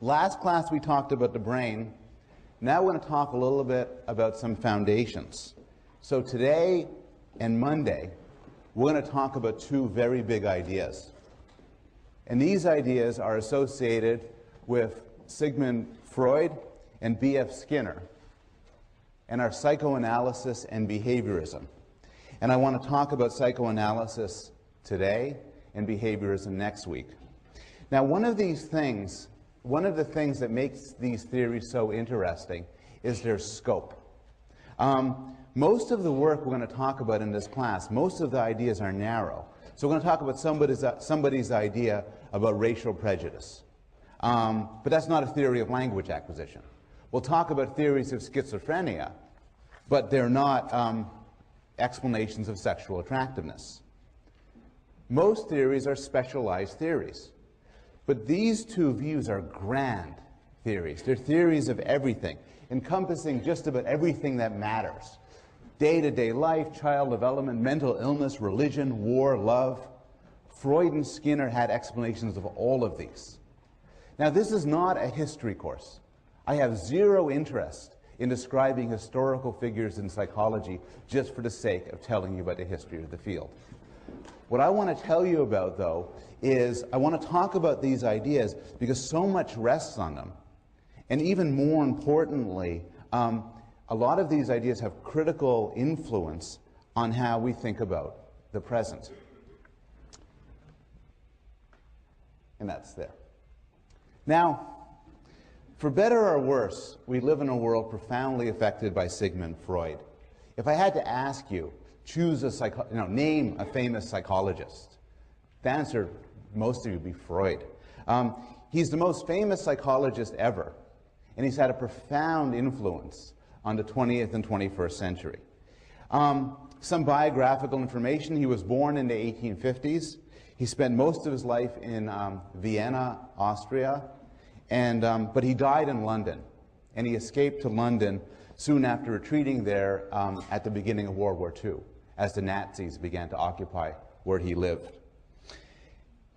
Last class we talked about the brain. Now we're going to talk a little bit about some foundations. So today and Monday, we're going to talk about two very big ideas. And these ideas are associated with Sigmund Freud and B.F. Skinner, and are psychoanalysis and behaviorism. And I want to talk about psychoanalysis today and behaviorism next week. Now, one of the things that makes these theories so interesting is their scope. Most of the work we're going to talk about in this class, most of the ideas are narrow. So we're going to talk about somebody's idea about racial prejudice. But that's not a theory of language acquisition. We'll talk about theories of schizophrenia, but they're not explanations of sexual attractiveness. Most theories are specialized theories. But these two views are grand theories. They're theories of everything, encompassing just about everything that matters. Day-to-day life, child development, mental illness, religion, war, love. Freud and Skinner had explanations of all of these. Now, this is not a history course. I have zero interest in describing historical figures in psychology just for the sake of telling you about the history of the field. What I want to tell you about, though, is I want to talk about these ideas because so much rests on them. And even more importantly, a lot of these ideas have critical influence on how we think about the present. And that's there. Now, for better or worse, we live in a world profoundly affected by Sigmund Freud. If I had to ask you, name a famous psychologist, the answer, most of you, would be Freud. He's the most famous psychologist ever, and he's had a profound influence on the 20th and 21st century. Some biographical information: he was born in the 1850s. He spent most of his life in Vienna, Austria, but he died in London, and he escaped to London soon after retreating there at the beginning of World War II, as the Nazis began to occupy where he lived.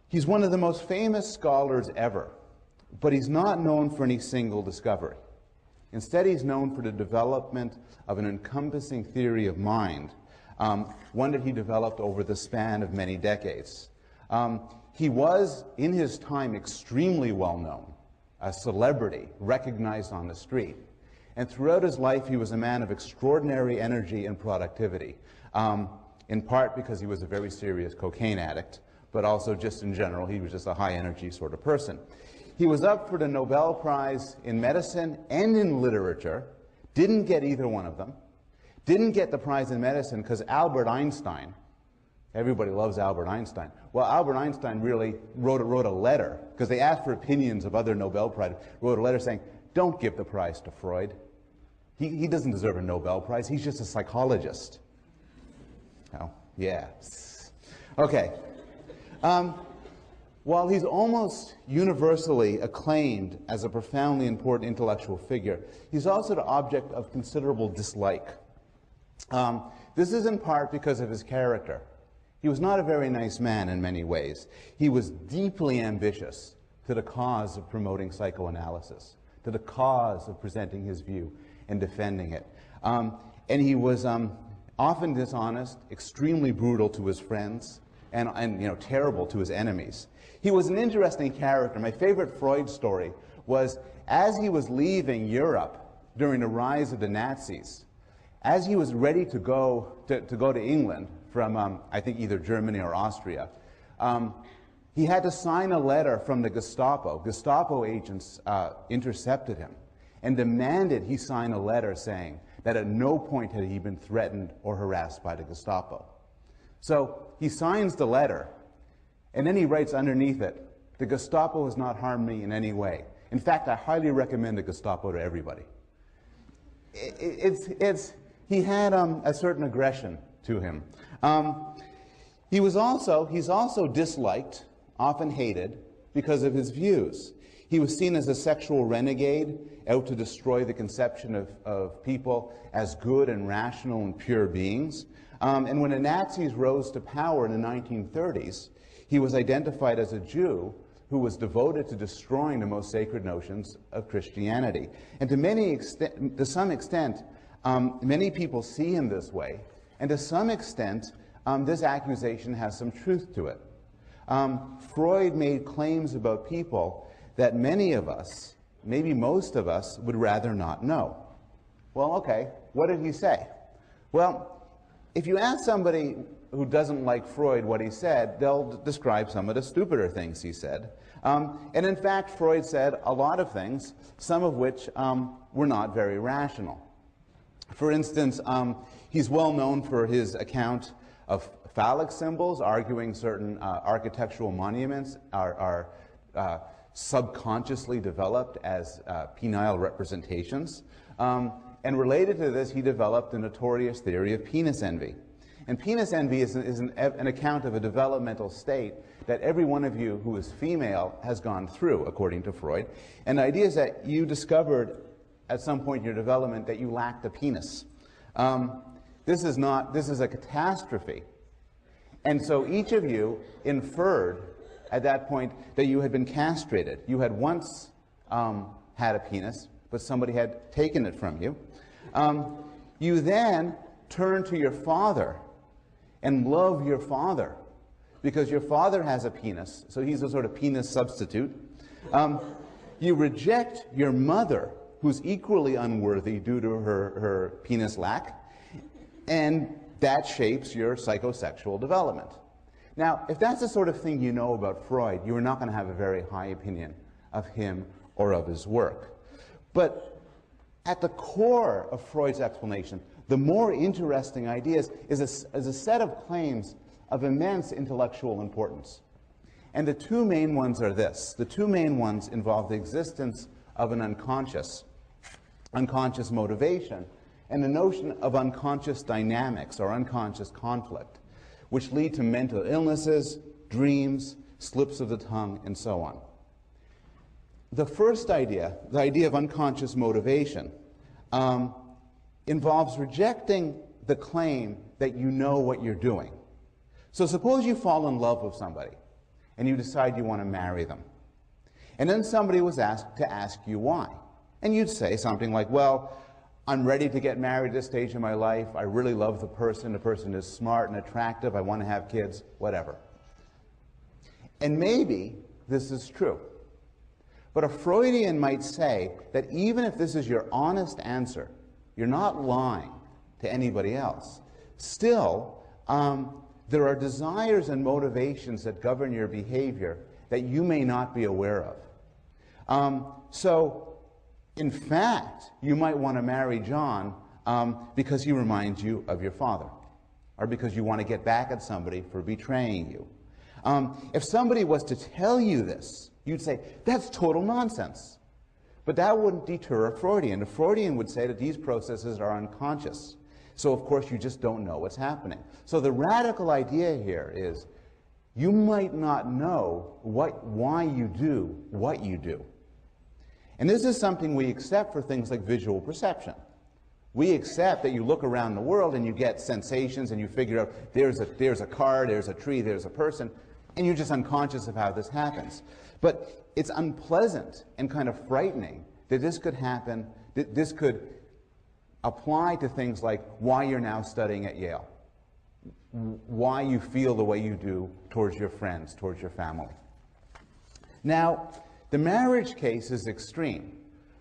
He's one of the most famous scholars ever, but he's not known for any single discovery. Instead, he's known for the development of an encompassing theory of mind, one that he developed over the span of many decades. He was, in his time, extremely well known, a celebrity, recognized on the street. And throughout his life, he was a man of extraordinary energy and productivity, in part because he was a very serious cocaine addict, but also just in general, he was just a high-energy sort of person. He was up for the Nobel Prize in medicine and in literature, didn't get either one of them, didn't get the prize in medicine because Albert Einstein, everybody loves Albert Einstein. Well, Albert Einstein really wrote a letter, because they asked for opinions of other Nobel Prize, wrote a letter saying, don't give the prize to Freud. He doesn't deserve a Nobel Prize. He's just a psychologist. Oh, yeah. Okay. While he's almost universally acclaimed as a profoundly important intellectual figure, he's also the object of considerable dislike. This is in part because of his character. He was not a very nice man in many ways. He was deeply ambitious to the cause of promoting psychoanalysis, to the cause of presenting his view and defending it. And he was often dishonest, extremely brutal to his friends, and terrible to his enemies. He was an interesting character. My favorite Freud story was as he was leaving Europe during the rise of the Nazis, as he was ready to go to England from, I think, either Germany or Austria, he had to sign a letter from the Gestapo. Gestapo agents intercepted him and demanded he sign a letter saying that at no point had he been threatened or harassed by the Gestapo. So he signs the letter, and then he writes underneath it, "The Gestapo has not harmed me in any way. In fact, I highly recommend the Gestapo to everybody." He had a certain aggression to him. He's also disliked, often hated, because of his views. He was seen as a sexual renegade, out to destroy the conception of people as good and rational and pure beings. And when the Nazis rose to power in the 1930s, he was identified as a Jew who was devoted to destroying the most sacred notions of Christianity. And to some extent, many people see him this way, and to some extent, this accusation has some truth to it. Freud made claims about people that many of us, maybe most of us, would rather not know. Well, okay, what did he say? Well, if you ask somebody who doesn't like Freud what he said, they'll describe some of the stupider things he said. And in fact, Freud said a lot of things, some of which were not very rational. For instance, he's well known for his account of phallic symbols, arguing certain architectural monuments are subconsciously developed as penile representations. And related to this, he developed the notorious theory of penis envy. And penis envy is an account of a developmental state that every one of you who is female has gone through, according to Freud. And the idea is that you discovered at some point in your development that you lacked a penis. This is a catastrophe. And so each of you inferred at that point that you had been castrated. You had once had a penis, but somebody had taken it from you. You then turned to your father and love your father because your father has a penis, so he's a sort of penis substitute. You reject your mother, who's equally unworthy due to her penis lack, and that shapes your psychosexual development. Now, if that's the sort of thing you know about Freud, you are not going to have a very high opinion of him or of his work. But at the core of Freud's explanation, the more interesting ideas is a set of claims of immense intellectual importance. And the two main ones are this. The two main ones involve the existence of an unconscious motivation, and the notion of unconscious dynamics or unconscious conflict, which lead to mental illnesses, dreams, slips of the tongue, and so on. The first idea, the idea of unconscious motivation, involves rejecting the claim that you know what you're doing. So suppose you fall in love with somebody and you decide you want to marry them. And then somebody was asked to ask you why. And you'd say something like, well, I'm ready to get married at this stage in my life. I really love the person is smart and attractive. I want to have kids, whatever. And maybe this is true. But a Freudian might say that even if this is your honest answer, you're not lying to anybody else. Still, there are desires and motivations that govern your behavior that you may not be aware of. In fact, you might want to marry John because he reminds you of your father, or because you want to get back at somebody for betraying you. If somebody was to tell you this, you'd say, that's total nonsense. But that wouldn't deter a Freudian. A Freudian would say that these processes are unconscious. So, of course, you just don't know what's happening. So the radical idea here is you might not know why you do what you do. And this is something we accept for things like visual perception. We accept that you look around the world and you get sensations and you figure out there's a car, there's a tree, there's a person, and you're just unconscious of how this happens. But it's unpleasant and kind of frightening that this could happen, that this could apply to things like why you're now studying at Yale, why you feel the way you do towards your friends, towards your family. Now, the marriage case is extreme,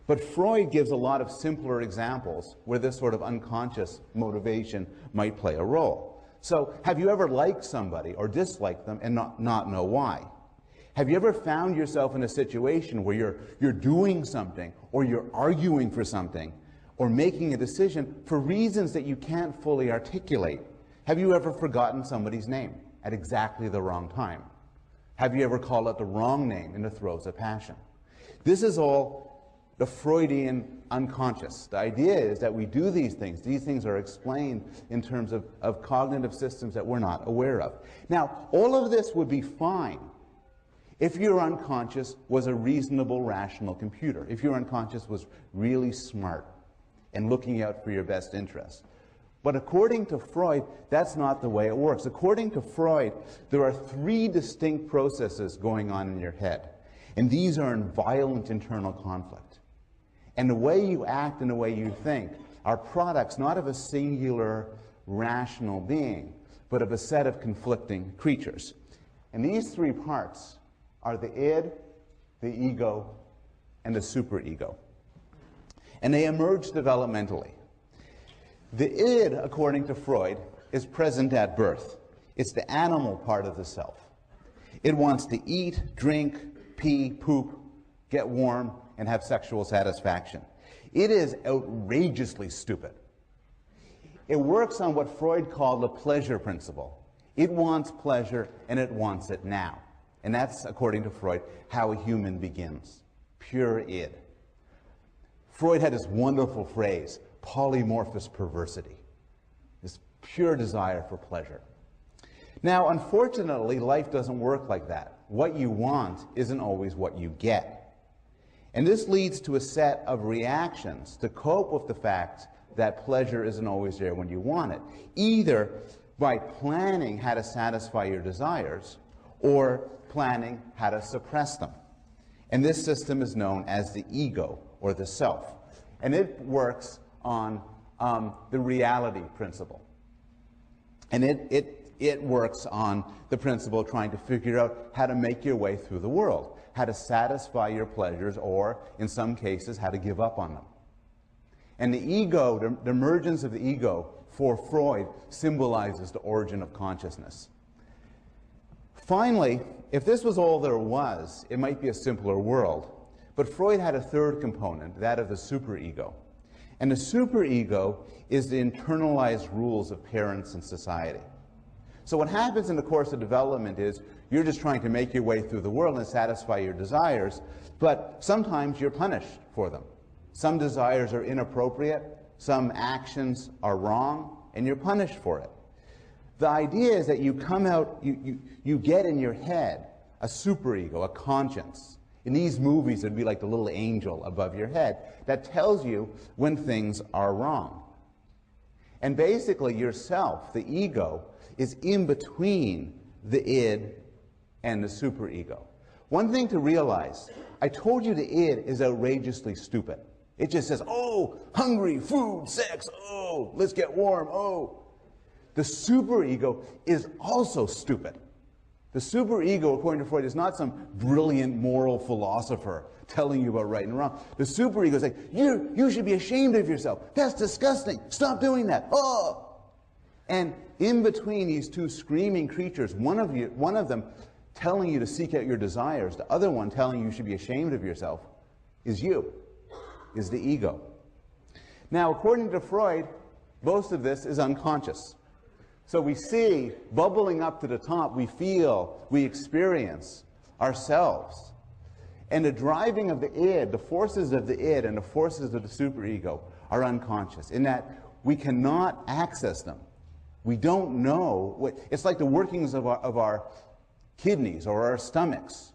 but Freud gives a lot of simpler examples where this sort of unconscious motivation might play a role. So, have you ever liked somebody or disliked them and not know why? Have you ever found yourself in a situation where you're doing something or you're arguing for something or making a decision for reasons that you can't fully articulate? Have you ever forgotten somebody's name at exactly the wrong time? Have you ever called out the wrong name in the throes of passion? This is all the Freudian unconscious. The idea is that we do these things. These things are explained in terms of cognitive systems that we're not aware of. Now, all of this would be fine if your unconscious was a reasonable, rational computer, if your unconscious was really smart and looking out for your best interests. But according to Freud, that's not the way it works. According to Freud, there are three distinct processes going on in your head. And these are in violent internal conflict. And the way you act and the way you think are products not of a singular rational being, but of a set of conflicting creatures. And these three parts are the id, the ego, and the superego. And they emerge developmentally. The id, according to Freud, is present at birth. It's the animal part of the self. It wants to eat, drink, pee, poop, get warm, and have sexual satisfaction. It is outrageously stupid. It works on what Freud called the pleasure principle. It wants pleasure, and it wants it now. And that's, according to Freud, how a human begins. Pure id. Freud had this wonderful phrase, polymorphous perversity, this pure desire for pleasure. Now, unfortunately, life doesn't work like that. What you want isn't always what you get. And this leads to a set of reactions to cope with the fact that pleasure isn't always there when you want it, either by planning how to satisfy your desires or planning how to suppress them. And this system is known as the ego, or the self. And it works on the reality principle. And it works on the principle of trying to figure out how to make your way through the world, how to satisfy your pleasures, or, in some cases, how to give up on them. And the ego, the emergence of the ego, for Freud, symbolizes the origin of consciousness. Finally, if this was all there was, it might be a simpler world. But Freud had a third component, that of the superego. And the superego is the internalized rules of parents and society. So what happens in the course of development is you're just trying to make your way through the world and satisfy your desires, but sometimes you're punished for them. Some desires are inappropriate, some actions are wrong, and you're punished for it. The idea is that you come out, you get in your head a superego, a conscience. In these movies, it'd be like the little angel above your head that tells you when things are wrong. And basically, yourself, the ego, is in between the id and the superego. One thing to realize, I told you the id is outrageously stupid. It just says, oh, hungry, food, sex, oh, let's get warm, oh. The superego is also stupid. The superego, according to Freud, is not some brilliant moral philosopher telling you about right and wrong. The superego is like, you should be ashamed of yourself. That's disgusting. Stop doing that. Oh! And in between these two screaming creatures, one of them telling you to seek out your desires, the other one telling you should be ashamed of yourself, is you, is the ego. Now, according to Freud, most of this is unconscious. So we see, bubbling up to the top, we feel, we experience ourselves. And the driving of the id, the forces of the id and the forces of the superego are unconscious, in that we cannot access them. We don't know what, it's like the workings of our kidneys or our stomachs.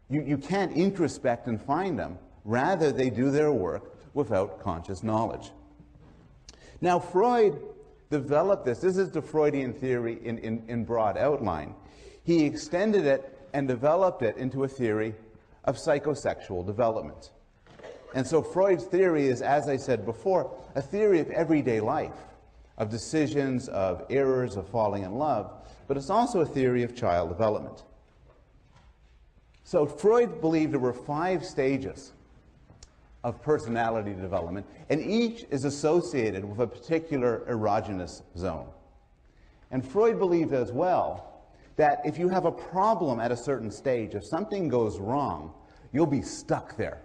You can't introspect and find them. Rather, they do their work without conscious knowledge. Now, Freud developed this. This is the Freudian theory in broad outline. He extended it and developed it into a theory of psychosexual development. And so Freud's theory is, as I said before, a theory of everyday life, of decisions, of errors, of falling in love, but it's also a theory of child development. So Freud believed there were 5 stages of personality development, and each is associated with a particular erogenous zone. And Freud believed as well that if you have a problem at a certain stage, if something goes wrong, you'll be stuck there.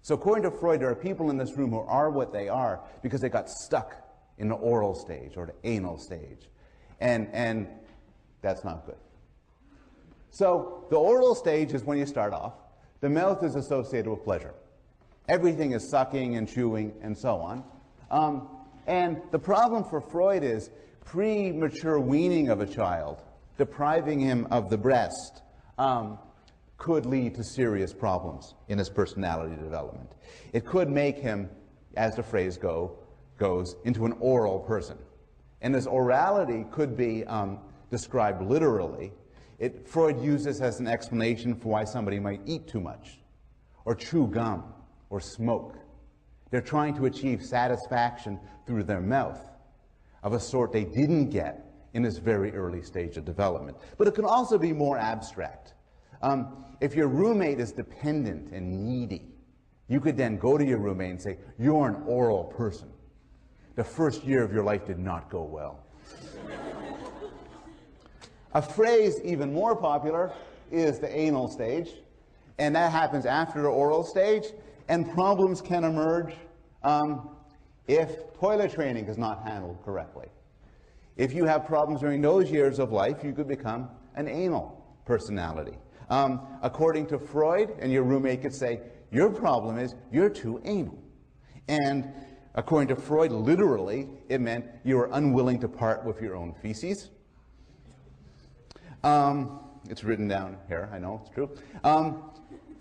So according to Freud, there are people in this room who are what they are because they got stuck in the oral stage or the anal stage. And that's not good. So the oral stage is when you start off. The mouth is associated with pleasure. Everything is sucking and chewing and so on. And the problem for Freud is premature weaning of a child, depriving him of the breast, could lead to serious problems in his personality development. It could make him, as the phrase goes, into an oral person. And this orality could be described literally Freud used this as an explanation for why somebody might eat too much, or chew gum, or smoke. They're trying to achieve satisfaction through their mouth of a sort they didn't get in this very early stage of development. But it can also be more abstract. If your roommate is dependent and needy, you could then go to your roommate and say, "You're an oral person. The first year of your life did not go well." A phrase even more popular is the anal stage, and that happens after the oral stage, and problems can emerge if toilet training is not handled correctly. If you have problems during those years of life, you could become an anal personality. According to Freud, and your roommate could say, "Your problem is you're too anal." And according to Freud, literally, it meant you were unwilling to part with your own feces. It's written down here, I know, it's true.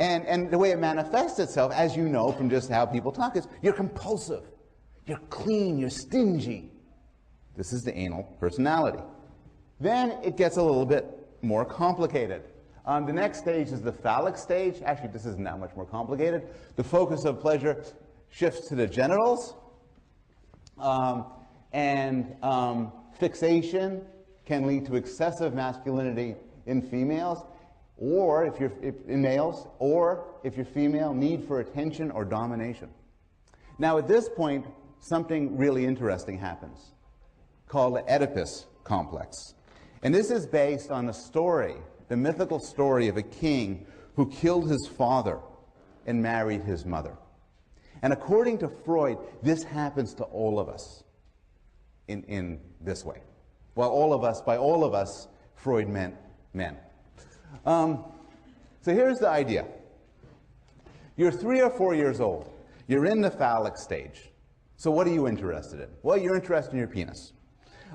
And the way it manifests itself, as you know from just how people talk, is you're compulsive, you're clean, you're stingy. This is the anal personality. Then it gets a little bit more complicated. The next stage is the phallic stage. Actually, this isn't that much more complicated. The focus of pleasure shifts to the genitals, and fixation can lead to excessive masculinity in females, or in males, or if you're female, need for attention or domination. Now, at this point, something really interesting happens, called the Oedipus Complex. And this is based on a story, the mythical story of a king who killed his father and married his mother. And according to Freud, this happens to all of us in this way. Well, by all of us, Freud meant men. So here's the idea. You're 3 or 4 years old. You're in the phallic stage. So what are you interested in? Well, you're interested in your penis.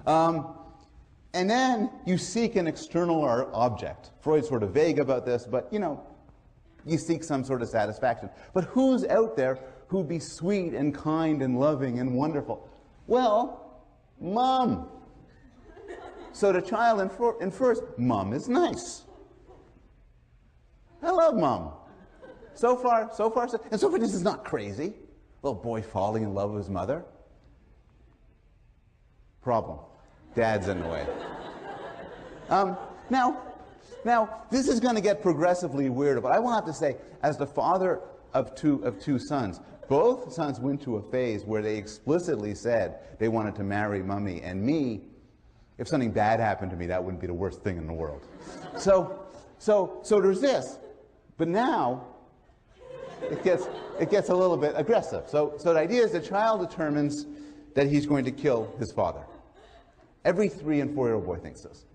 And then you seek an external object. Freud's sort of vague about this, but you seek some sort of satisfaction. But who's out there who'd be sweet and kind and loving and wonderful? Well, Mom. So the child infers, Mom is nice. I love Mom. So far, this is not crazy. Little boy falling in love with his mother. Problem. Dad's in the way. Now, this is going to get progressively weirder, but I will have to say, as the father of two sons, both sons went to a phase where they explicitly said they wanted to marry Mummy and me. If something bad happened to me, that wouldn't be the worst thing in the world. So there's this. But now, it gets a little bit aggressive. So the idea is the child determines that he's going to kill his father. Every 3- and 4-year-old boy thinks this.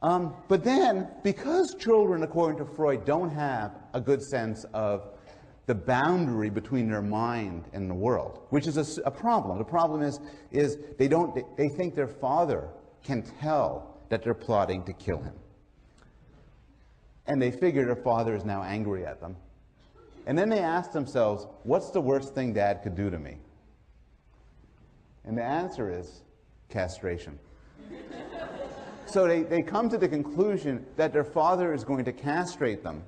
But then, because children, according to Freud, don't have a good sense of the boundary between their mind and the world, which is a problem. The problem is they think their father can tell that they're plotting to kill him. And they figure their father is now angry at them. And then they ask themselves, what's the worst thing Dad could do to me? And the answer is castration. So they come to the conclusion that their father is going to castrate them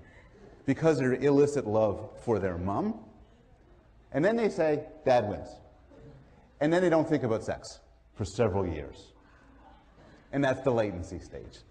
because of their illicit love for their mom. And then they say, Dad wins. And then they don't think about sex for several years. And that's the latency stage.